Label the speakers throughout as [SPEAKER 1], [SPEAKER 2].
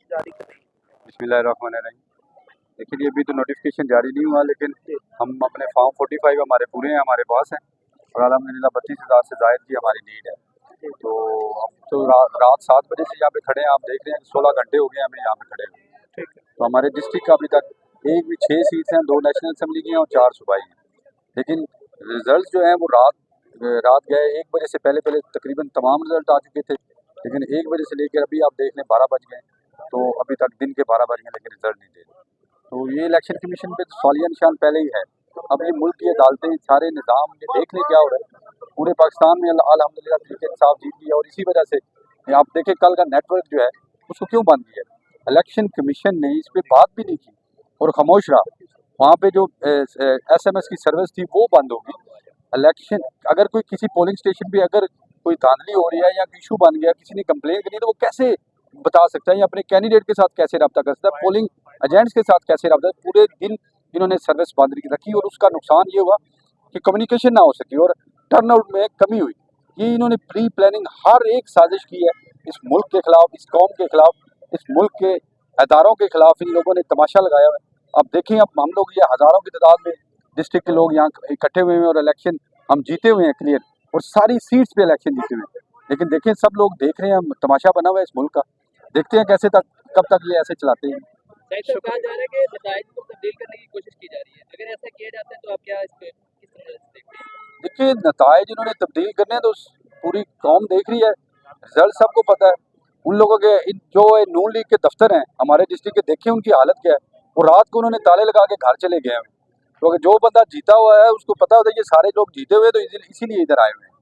[SPEAKER 1] जारी कर रही है।
[SPEAKER 2] बिस्मिल्लाहिर्रहमानिर्रहीम। देखिए अभी तो नोटिफिकेशन जारी नहीं हुआ, लेकिन हम अपने फॉर्म 45 हमारे पूरे हैं, हमारे पास हैं और अल्हम्दुलिल्लाह 32,000 से ज़ायद की हमारी नीड है। तो हम तो रात 7 बजे से यहाँ पे खड़े हैं, आप देख रहे हैं 16 घंटे हो गए हमें यहाँ पे खड़े हुए।
[SPEAKER 1] ठीक है।
[SPEAKER 2] तो हमारे डिस्ट्रिक्ट का अभी तक एक भी 6 सीट्स हैं, 2 नेशनल असम्बली की हैं और 4 सूबाई हैं। लेकिन रिजल्ट जो हैं वो रात गए 1 बजे से पहले तकरीबन तमाम रिजल्ट आ चुके थे, लेकिन 1 बजे से लेकर अभी आप देख लें 12 बज गए, तो अभी तक दिन के 12 बज गए लेकिन रिजल्ट नहीं दे रहे। तो ये इलेक्शन कमीशन पे सवालिया निशान पहले ही है। अब ये मुल्क की अदालतें सारे निज़ाम ये देख लें क्या हो रहा है। पूरे पाकिस्तान में अल्हम्दुलिल्लाह तरीके इंसाफ जीत लिया और इसी वजह से आप देखें कल का नेटवर्क जो है उसको क्यों बंद किया। इलेक्शन कमीशन ने इस पर बात भी नहीं की और खामोश रहा। वहाँ पे जो SMS की सर्विस थी वो बंद होगी। इलेक्शन अगर कोई किसी पोलिंग स्टेशन पे अगर कोई धांधली हो रही है या इशू बन गया, किसी ने कंप्लेन करी, तो वो कैसे बता सकता है या अपने कैंडिडेट के साथ कैसे रब्ता कर सकता है, पोलिंग एजेंट्स के साथ कैसे रब्ता। पूरे दिन इन्होंने सर्विस बंद रखी और उसका नुकसान ये हुआ कि कम्युनिकेशन ना हो सकी और टर्नआउट में कमी हुई। ये इन्होंने प्री प्लानिंग हर एक साजिश की है इस मुल्क के खिलाफ, इस कौम के खिलाफ, इस मुल्क के अदारों के खिलाफ इन लोगों ने तमाशा लगाया हुआ है। अब देखें, अब हम लोग ये हज़ारों की तादाद में डिस्ट्रिक्ट के लोग यहाँ इकट्ठे हुए हैं और इलेक्शन हम जीते हुए हैं क्लियर, और सारी सीट्स पे इलेक्शन जीते हुए हैं। लेकिन देखें सब लोग देख रहे हैं, तमाशा बना हुआ है इस मुल्क का। देखते हैं कैसे तक कब तक ये ऐसे चलाते हैं।
[SPEAKER 1] कहा जा रहा है कि नताइज को तब्दील करने की कोशिश की जा रही है, अगर ऐसा किया जाता है तो आप क्या इस पे किस तरह से देखते हैं?
[SPEAKER 2] देखिए नताइज इन्होंने तब्दील करने हैं तो पूरी कौम देख रही है, रिजल्ट सबको पता है। उन लोगों के जो नून लीग के दफ्तर हैं हमारे डिस्ट्रिक्ट के, देखें उनकी हालत क्या है। वो रात को उन्होंने ताले लगा के घर चले गए हैं, क्योंकि जो बंदा जीता हुआ है उसको पता होता है ये सारे लोग जीते हुए तो इसीलिए इधर आए हुए हैं,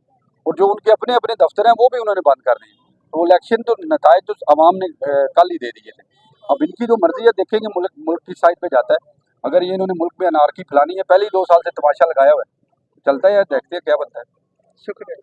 [SPEAKER 2] और जो उनके अपने अपने दफ्तर हैं वो भी उन्होंने बंद कर दिए। तो इलेक्शन तो नताइज तो अवाम ने कल ही दे दिए थे। अब इनकी जो मर्जी है देखेंगे मुल्क की साइड पे जाता है। अगर ये इन्होंने मुल्क में अनारकी फैलानी है, पहले ही 2 साल से तमाशा लगाया हुआ है, चलता है, देखते हैं क्या बनता है।
[SPEAKER 1] शुक्रिया।